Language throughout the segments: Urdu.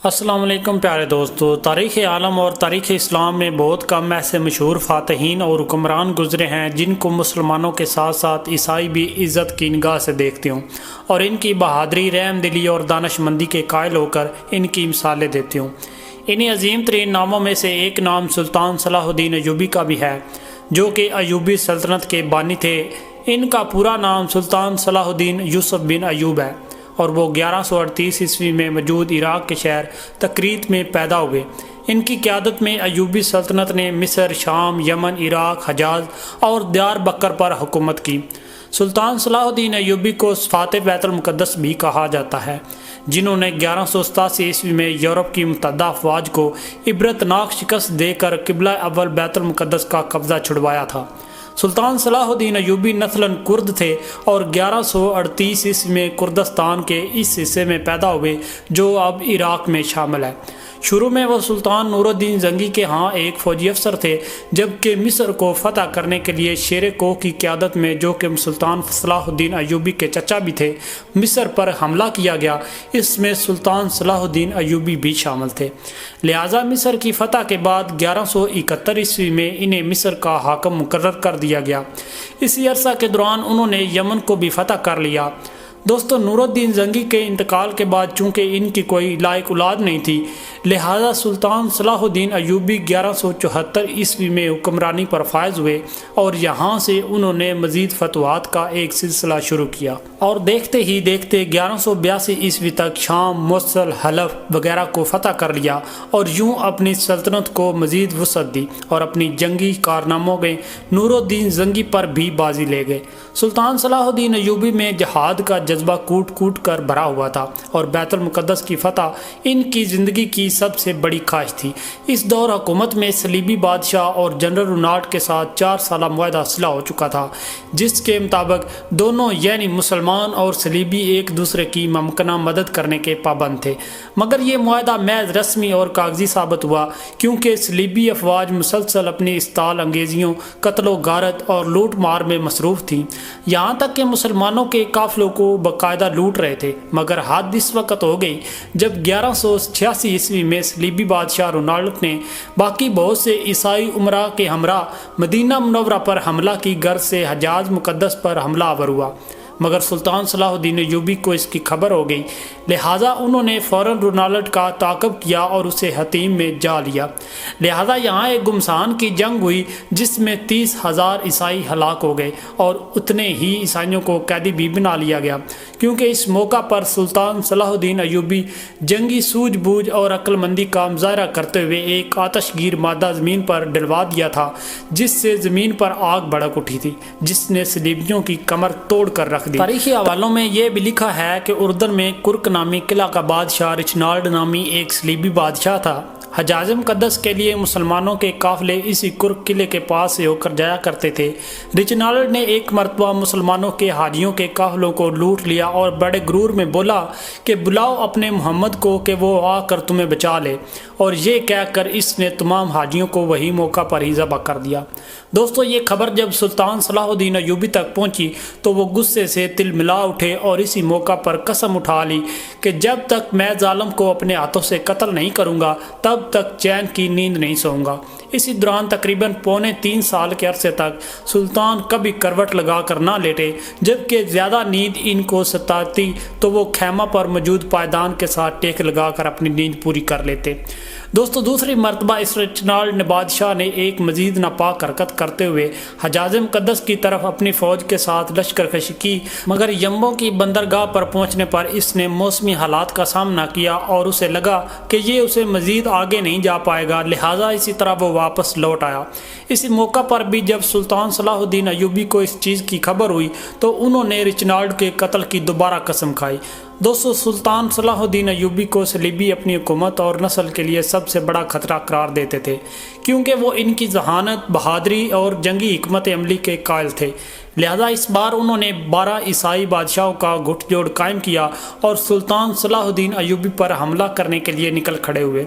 السلام علیکم پیارے دوستو، تاریخ عالم اور تاریخ اسلام میں بہت کم ایسے مشہور فاتحین اور حکمران گزرے ہیں جن کو مسلمانوں کے ساتھ ساتھ عیسائی بھی عزت کی نگاہ سے دیکھتے ہوں اور ان کی بہادری، رحم دلی اور دانش مندی کے قائل ہو کر ان کی مثالیں دیتے ہوں۔ انہی عظیم ترین ناموں میں سے ایک نام سلطان صلاح الدین ایوبی کا بھی ہے، جو کہ ایوبی سلطنت کے بانی تھے۔ ان کا پورا نام سلطان صلاح الدین یوسف بن ایوب ہے اور وہ 1138 عیسوی میں موجود عراق کے شہر تکریت میں پیدا ہوئے۔ ان کی قیادت میں ایوبی سلطنت نے مصر، شام، یمن، عراق، حجاز اور دیار بکر پر حکومت کی۔ سلطان صلاح الدین ایوبی کو فاتح بیت المقدس بھی کہا جاتا ہے، جنہوں نے 1187 عیسوی میں یورپ کی متحدہ افواج کو عبرتناک شکست دے کر قبلہ اول بیت المقدس کا قبضہ چھڑوایا تھا۔ سلطان صلاح الدین ایوبی نسلاً کرد تھے اور 1138 عیسوی میں کردستان کے اس حصے میں پیدا ہوئے جو اب عراق میں شامل ہے۔ شروع میں وہ سلطان نور الدین زنگی کے ہاں ایک فوجی افسر تھے، جبکہ مصر کو فتح کرنے کے لیے شیر کوہ کی قیادت میں، جو کہ سلطان صلاح الدین ایوبی کے چچا بھی تھے، مصر پر حملہ کیا گیا۔ اس میں سلطان صلاح الدین ایوبی بھی شامل تھے، لہٰذا مصر کی فتح کے بعد 1171 عیسوی میں انہیں مصر کا حاکم مقرر کر دیا گیا۔ اسی عرصہ کے دوران انہوں نے یمن کو بھی فتح کر لیا۔ دوستو، نور الدین زنگی کے انتقال کے بعد چونکہ ان کی کوئی لائق اولاد نہیں تھی، لہذا سلطان صلاح الدین ایوبی 1174 عیسوی میں حکمرانی پر فائز ہوئے اور یہاں سے انہوں نے مزید فتوحات کا ایک سلسلہ شروع کیا اور دیکھتے ہی دیکھتے 1182 عیسوی تک شام، موصل، حلب وغیرہ کو فتح کر لیا اور یوں اپنی سلطنت کو مزید وسعت دی اور اپنی جنگی کارناموں میں نور الدین زنگی پر بھی بازی لے گئے۔ سلطان صلاح الدین ایوبی میں جہاد کا جذبہ کوٹ کوٹ کر بھرا ہوا تھا اور بیت المقدس کی فتح ان کی زندگی کی سب سے بڑی خواہش تھی۔ اس دور حکومت میں صلیبی بادشاہ اور جنرل رونالڈ کے ساتھ 4 سالہ معاہدہ صلح ہو چکا تھا، جس کے مطابق دونوں یعنی مسلمان اور صلیبی ایک دوسرے کی ممکنہ مدد کرنے کے پابند تھے، مگر یہ معاہدہ محض رسمی اور کاغذی ثابت ہوا کیونکہ صلیبی افواج مسلسل اپنی استحال انگیزیوں، قتل و غارت اور لوٹ مار میں مصروف تھیں، یہاں تک کہ مسلمانوں کے قافلوں کو باقاعدہ لوٹ رہے تھے۔ مگر حد اس وقت ہو گئی جب 1186 عیسوی میں صلیبی بادشاہ رونالڈ نے باقی بہت سے عیسائی امراء کے ہمراہ مدینہ منورہ پر حملہ کی غرض سے حجاز مقدس پر حملہ آور ہوا، مگر سلطان صلاح الدین ایوبی کو اس کی خبر ہو گئی، لہٰذا انہوں نے فوراً رونالڈ کا تعاقب کیا اور اسے حطیم میں جا لیا۔ لہٰذا یہاں ایک گمسان کی جنگ ہوئی جس میں 30,000 عیسائی ہلاک ہو گئے اور اتنے ہی عیسائیوں کو قیدی بھی بنا لیا گیا، کیونکہ اس موقع پر سلطان صلاح الدین ایوبی جنگی سوجھ بوجھ اور عقل مندی کا مظاہرہ کرتے ہوئے ایک آتش گیر مادہ زمین پر ڈلوا دیا تھا، جس سے زمین پر آگ بھڑک اٹھی تھی، جس نے صلیبیوں کی کمر توڑ کر رکھ دی۔ تاریخی حوالوں میں یہ بھی لکھا ہے کہ اردن میں کرک نامی قلعہ کا بادشاہ رچنالڈ نامی ایک صلیبی بادشاہ تھا۔ حجاز مقدس کے لیے مسلمانوں کے قافلے اسی کرک قلعے کے پاس سے ہو کر جایا کرتے تھے۔ رچنالڈ نے ایک مرتبہ مسلمانوں کے حاجیوں کے قافلوں کو لوٹ لیا اور بڑے غرور میں بولا کہ بلاؤ اپنے محمد کو کہ وہ آ کر تمہیں بچا لے، اور یہ کہہ کر اس نے تمام حاجیوں کو وہی موقع پر ہی ذبح کر دیا۔ دوستو، یہ خبر جب سلطان صلاح الدین ایوبی تک پہنچی تو وہ غصے سے تل ملا اٹھے اور اسی موقع پر قسم اٹھا لی کہ جب تک میں ظالم کو اپنے ہاتھوں سے قتل نہیں کروں گا تب تک چین کی نیند نہیں سوؤں گا۔ اسی دوران تقریباً 3.25 سال کے عرصے تک سلطان کبھی کروٹ لگا کر نہ لیٹے، جبکہ زیادہ نیند ان کو ستاتی تو وہ خیمہ پر موجود پائیدان کے ساتھ ٹیک لگا کر اپنی نیند پوری کر لیتے۔ دوستو، دوسری مرتبہ اس رچنالڈ بادشاہ نے ایک مزید ناپاک حرکت کرتے ہوئے حجاز مقدس کی طرف اپنی فوج کے ساتھ لشکر کشی کی، مگر یمبو کی بندرگاہ پر پہنچنے پر اس نے موسمی حالات کا سامنا کیا اور اسے لگا کہ یہ اسے مزید آگے نہیں جا پائے گا، لہٰذا اسی طرح وہ واپس لوٹ آیا۔ اسی موقع پر بھی جب سلطان صلاح الدین ایوبی کو اس چیز کی خبر ہوئی تو انہوں نے رچنالڈ کے قتل کی دوبارہ قسم کھائی۔ دوستو، سلطان صلاح الدین ایوبی کو صلیبی اپنی حکومت اور نسل کے لیے سب سے بڑا خطرہ قرار دیتے تھے، کیونکہ وہ ان کی ذہانت، بہادری اور جنگی حکمت عملی کے قائل تھے، لہذا اس بار انہوں نے 12 عیسائی بادشاہوں کا گٹھ جوڑ قائم کیا اور سلطان صلاح الدین ایوبی پر حملہ کرنے کے لیے نکل کھڑے ہوئے،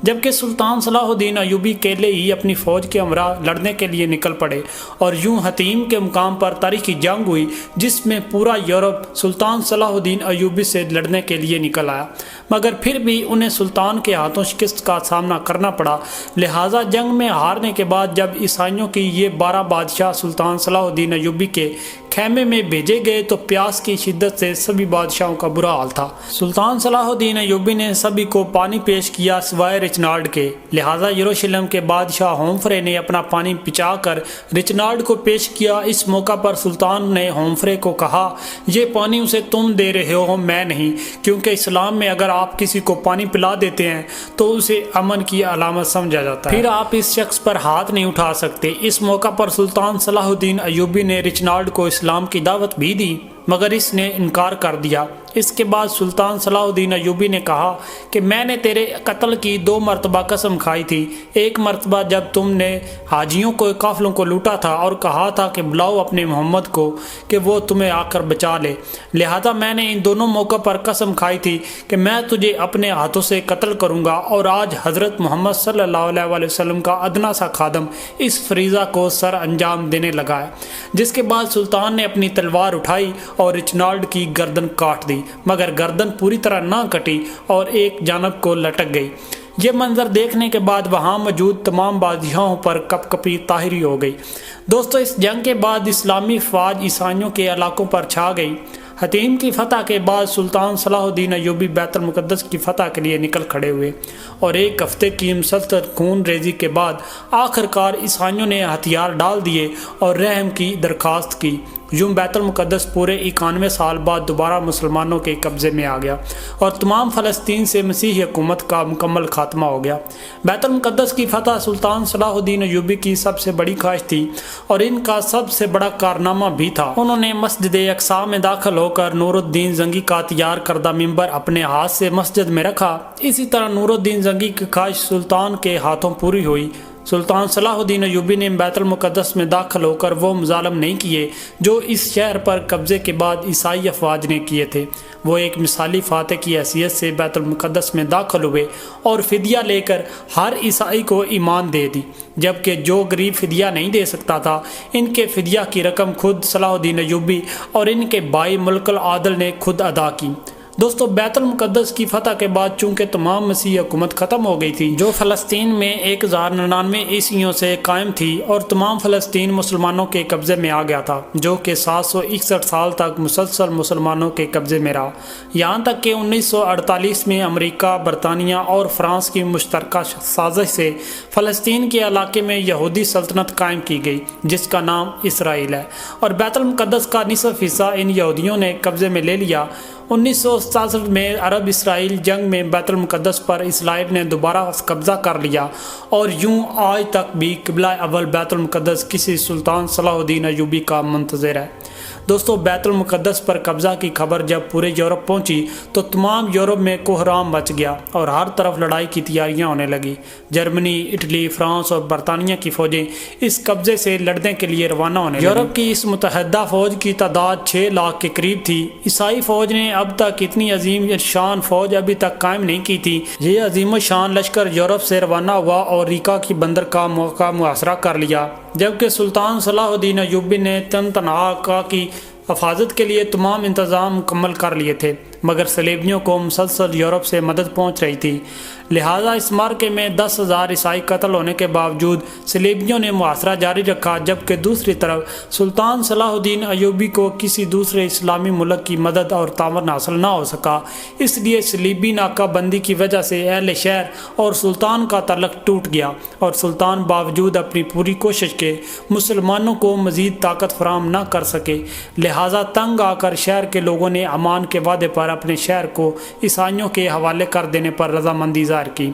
جبکہ سلطان صلاح الدین ایوبی اکیلے ہی اپنی فوج کے ہمراہ لڑنے کے لیے نکل پڑے اور یوں حطیم کے مقام پر تاریخی جنگ ہوئی جس میں پورا یورپ سلطان صلاح الدین ایوبی سے لڑنے کے لیے نکل آیا، مگر پھر بھی انہیں سلطان کے ہاتھوں شکست کا سامنا کرنا پڑا۔ لہٰذا جنگ میں ہارنے کے بعد جب عیسائیوں کی یہ 12 بادشاہ سلطان صلاح الدین ایوبی کے خیمے میں بھیجے گئے تو پیاس کی شدت سے سبھی بادشاہوں کا برا حال تھا۔ سلطان صلاح الدین ایوبی نے سبھی کو پانی پیش کیا سوائے رچنارڈ کے، لہٰذا یروشلم کے بادشاہ ہومفرے نے اپنا پانی پچا کر رچنارڈ کو پیش کیا۔ اس موقع پر سلطان نے ہومفرے کو کہا، یہ پانی اسے تم دے رہے ہو، میں نہیں، کیونکہ اسلام میں اگر آپ کسی کو پانی پلا دیتے ہیں تو اسے امن کی علامت سمجھا جاتا ہے، پھر آپ اس شخص پر ہاتھ نہیں اٹھا سکتے۔ اس موقع پر سلطان صلاح الدین ایوبی نے رچنارڈ کو اسلام کی دعوت بھی دی مگر اس نے انکار کر دیا۔ اس کے بعد سلطان صلاح الدین ایوبی نے کہا کہ میں نے تیرے قتل کی 2 مرتبہ قسم کھائی تھی، ایک مرتبہ جب تم نے حاجیوں کو قافلوں کو لوٹا تھا اور کہا تھا کہ بلاؤ اپنے محمد کو کہ وہ تمہیں آ کر بچا لے، لہذا میں نے ان دونوں موقع پر قسم کھائی تھی کہ میں تجھے اپنے ہاتھوں سے قتل کروں گا، اور آج حضرت محمد صلی اللہ علیہ وسلم کا ادنا سا خادم اس فریضہ کو سر انجام دینے لگا ہے۔ جس کے بعد سلطان نے اپنی تلوار اٹھائی اور رچنارڈ کی گردن کاٹ دی، مگر گردن پوری طرح نہ کٹی اور ایک جانب کو لٹک گئی۔ یہ منظر دیکھنے کے بعد وہاں موجود تمام بادشاہوں پر کپ کپی طاہری ہو گئی۔ دوستو، اس جنگ کے بعد اسلامی فوج عیسائیوں کے علاقوں پر چھا گئی۔ حطیم کی فتح کے بعد سلطان صلاح الدین ایوبی بیت المقدس کی فتح کے لیے نکل کھڑے ہوئے اور 1 ہفتے کی مسلسل خون ریزی کے بعد آخر کار عیسائیوں نے ہتھیار ڈال دیے اور رحم کی درخواست کی۔ یوں بیت المقدس پورے 91 سال بعد دوبارہ مسلمانوں کے قبضے میں آ گیا اور تمام فلسطین سے مسیحی حکومت کا مکمل خاتمہ ہو گیا۔ بیت المقدس کی فتح سلطان صلاح الدین ایوبی کی سب سے بڑی خواہش تھی اور ان کا سب سے بڑا کارنامہ بھی تھا۔ انہوں نے مسجد اقصی میں داخل ہو کر نور الدین زنگی کا تیار کردہ ممبر اپنے ہاتھ سے مسجد میں رکھا۔ اسی طرح نور الدین زنگی کی خواہش سلطان کے ہاتھوں پوری ہوئی۔ سلطان صلاح الدین ایوبی نے بیت المقدس میں داخل ہو کر وہ مظالم نہیں کیے جو اس شہر پر قبضے کے بعد عیسائی افواج نے کیے تھے۔ وہ ایک مثالی فاتح کی حیثیت سے بیت المقدس میں داخل ہوئے اور فدیہ لے کر ہر عیسائی کو ایمان دے دی، جبکہ جو غریب فدیہ نہیں دے سکتا تھا ان کے فدیہ کی رقم خود صلاح الدین ایوبی اور ان کے بھائی ملک العادل نے خود ادا کی۔ دوستو، بیت المقدس کی فتح کے بعد چونکہ تمام مسیحی حکومت ختم ہو گئی تھی جو فلسطین میں 1099 عیسویوں سے قائم تھی، اور تمام فلسطین مسلمانوں کے قبضے میں آ گیا تھا، جو کہ 761 سال تک مسلسل مسلمانوں کے قبضے میں رہا، یہاں تک کہ 1948 میں امریکہ، برطانیہ اور فرانس کی مشترکہ سازش سے فلسطین کے علاقے میں یہودی سلطنت قائم کی گئی جس کا نام اسرائیل ہے، اور بیت المقدس کا نصف حصہ ان یہودیوں نے قبضے میں لے لیا۔ 1967 میں عرب اسرائیل جنگ میں بیت المقدس پر اسرائیل نے دوبارہ قبضہ کر لیا، اور یوں آج تک بھی قبلہ اول بیت المقدس کسی سلطان صلاح الدین ایوبی کا منتظر ہے۔ دوستو، بیت المقدس پر قبضہ کی خبر جب پورے یورپ پہنچی تو تمام یورپ میں کوہرام مچ گیا اور ہر طرف لڑائی کی تیاریاں ہونے لگی۔ جرمنی، اٹلی، فرانس اور برطانیہ کی فوجیں اس قبضے سے لڑنے کے لیے روانہ ہونے لگیں۔ یورپ کی اس متحدہ فوج کی تعداد 6 لاکھ کے قریب تھی۔ عیسائی فوج نے اب تک اتنی عظیم شان فوج ابھی تک قائم نہیں کی تھی۔ یہ عظیم الشان لشکر یورپ سے روانہ ہوا اور ریکا کی بندر کا موقع محاصرہ کر لیا، جبکہ سلطان صلاح الدین ایوبی نے تنہا کی حفاظت کے لیے تمام انتظام مکمل کر لیے تھے، مگر صلیبیوں کو مسلسل یورپ سے مدد پہنچ رہی تھی، لہذا اس معرکے میں 10,000 عیسائی قتل ہونے کے باوجود صلیبیوں نے محاصرہ جاری رکھا، جبکہ دوسری طرف سلطان صلاح الدین ایوبی کو کسی دوسرے اسلامی ملک کی مدد اور تعاون حاصل نہ ہو سکا، اس لیے صلیبی ناکہ بندی کی وجہ سے اہل شہر اور سلطان کا تعلق ٹوٹ گیا، اور سلطان باوجود اپنی پوری کوشش کے مسلمانوں کو مزید طاقت فراہم نہ کر سکے، لہذا تنگ آ کر شہر کے لوگوں نے امان کے وعدے پر اپنے شہر کو عیسائیوں کے حوالے کر دینے پر رضامندی ظاہر کی۔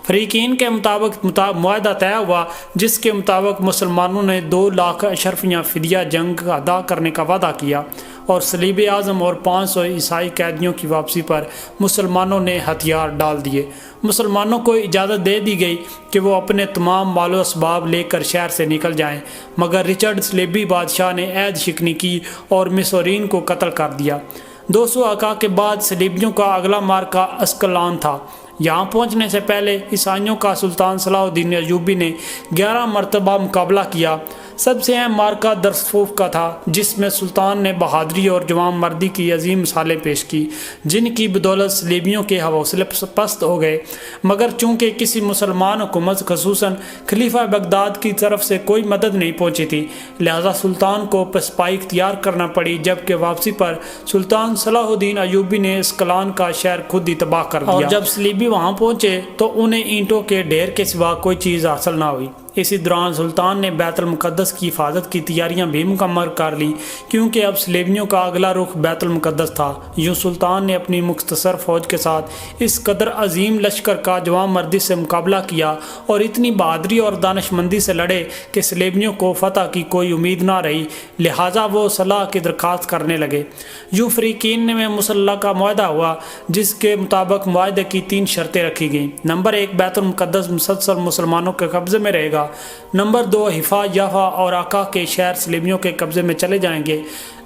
فریقین کے مطابق معاہدہ طے ہوا جس کے مطابق مسلمانوں نے 2 لاکھ اشرفیہ فدیہ جنگ ادا کرنے کا وعدہ کیا اور صلیب اعظم اور 500 عیسائی قیدیوں کی واپسی پر مسلمانوں نے ہتھیار ڈال دیے۔ مسلمانوں کو اجازت دے دی گئی کہ وہ اپنے تمام مال و اسباب لے کر شہر سے نکل جائیں، مگر رچرڈ صلیبی بادشاہ نے عہد شکنی کی اور مصورین کو قتل کر دیا۔ 200 عقا کے بعد صلیبیوں کا اگلا مارکہ اسکلان تھا۔ یہاں پہنچنے سے پہلے عیسائیوں کا سلطان صلاح الدین ایوبی نے 11 مرتبہ مقابلہ کیا۔ سب سے اہم مارکہ درسفوف کا تھا جس میں سلطان نے بہادری اور جوان مردی کی عظیم مثالیں پیش کی جن کی بدولت صلیبیوں کے حوصلے پست ہو گئے، مگر چونکہ کسی مسلمان حکومت خصوصاً خلیفہ بغداد کی طرف سے کوئی مدد نہیں پہنچی تھی، لہذا سلطان کو پسپائی اختیار کرنا پڑی، جبکہ واپسی پر سلطان صلاح الدین ایوبی نے اسکلان کا شہر خود ہی تباہ کر دیا، اور جب صلیبی وہاں پہنچے تو انہیں اینٹوں کے ڈھیر کے سوا کوئی چیز حاصل نہ ہوئی۔ اسی دوران سلطان نے بیت المقدس کی حفاظت کی تیاریاں بھی مکمل کر لی کیونکہ اب صلیبیوں کا اگلا رخ بیت المقدس تھا۔ یوں سلطان نے اپنی مختصر فوج کے ساتھ اس قدر عظیم لشکر کا جوان مردی سے مقابلہ کیا اور اتنی بہادری اور دانش مندی سے لڑے کہ صلیبیوں کو فتح کی کوئی امید نہ رہی، لہٰذا وہ صلح کی درخواست کرنے لگے۔ یوں فریقین میں مسلح کا معاہدہ ہوا جس کے مطابق معاہدے کی 3 شرطیں رکھی گئیں۔ نمبر 1، بیت المقدس مسلسل مسلمانوں کے قبضے میں رہے گا۔ نمبر 2، حفا، یافا اور عقا کے شہر صلیبیوں کے قبضے میں چلے جائیں گے۔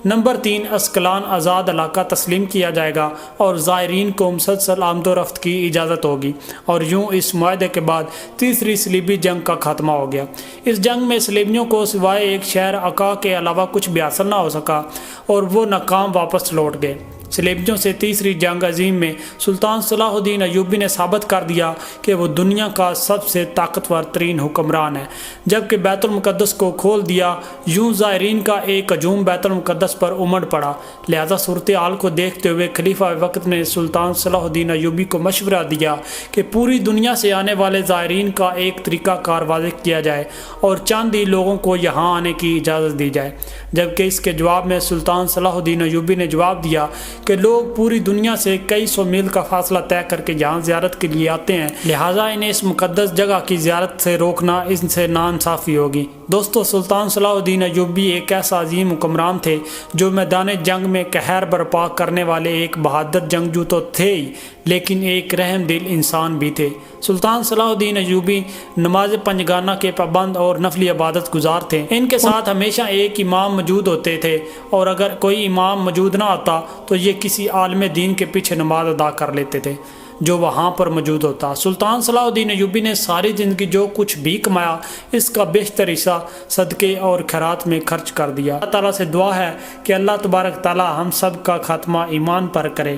نمبر 3، اسکلان آزاد علاقہ تسلیم کیا جائے گا اور زائرین کو مسلسل آمد و رفت کی اجازت ہوگی۔ اور یوں اس معاہدے کے بعد تیسری صلیبی جنگ کا خاتمہ ہو گیا۔ اس جنگ میں صلیبیوں کو سوائے ایک شہر عقا کے علاوہ کچھ بھی حاصل نہ ہو سکا اور وہ ناکام واپس لوٹ گئے۔ صلیبیوں سے تیسری جنگ عظیم میں سلطان صلاح الدین ایوبی نے ثابت کر دیا کہ وہ دنیا کا سب سے طاقتور ترین حکمران ہے، جبکہ بیت المقدس کو کھول دیا۔ یوں زائرین کا ایک ہجوم بیت المقدس پر امڑ پڑا، لہذا صورتحال کو دیکھتے ہوئے خلیفہ وقت نے سلطان صلاح الدین ایوبی کو مشورہ دیا کہ پوری دنیا سے آنے والے زائرین کا ایک طریقہ کار واضح کیا جائے اور چند ہی لوگوں کو یہاں آنے کی اجازت دی جائے، جبکہ اس کے جواب میں سلطان صلاح الدین ایوبی نے جواب دیا کہ لوگ پوری دنیا سے کئی 100 میل کا فاصلہ طے کر کے یہاں زیارت کے لیے آتے ہیں، لہٰذا انہیں اس مقدس جگہ کی زیارت سے روکنا ان سے ناانصافی ہوگی۔ دوستو، سلطان صلاح الدین ایوبی ایک ایسا عظیم حکمران تھے جو میدان جنگ میں قہر برپا کرنے والے ایک بہادر جنگجو تو تھے ہی، لیکن ایک رحم دل انسان بھی تھے۔ سلطان صلاح الدین ایوبی نماز پنجگانہ کے پابند اور نفلی عبادت گزار تھے۔ ان کے ساتھ ہمیشہ ایک امام موجود ہوتے تھے اور اگر کوئی امام موجود نہ آتا تو یہ کسی عالم دین کے پیچھے نماز ادا کر لیتے تھے جو وہاں پر موجود ہوتا۔ سلطان صلاح الدین ایوبی نے ساری زندگی جو کچھ بھی کمایا اس کا بیشتر حصہ صدقے اور خیرات میں خرچ کر دیا۔ اللہ تعالیٰ سے دعا ہے کہ اللہ تبارک تعالیٰ ہم سب کا خاتمہ ایمان پر کرے،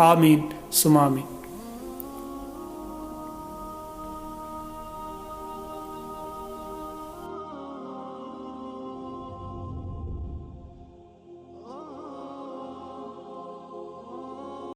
آمین ثم آمین۔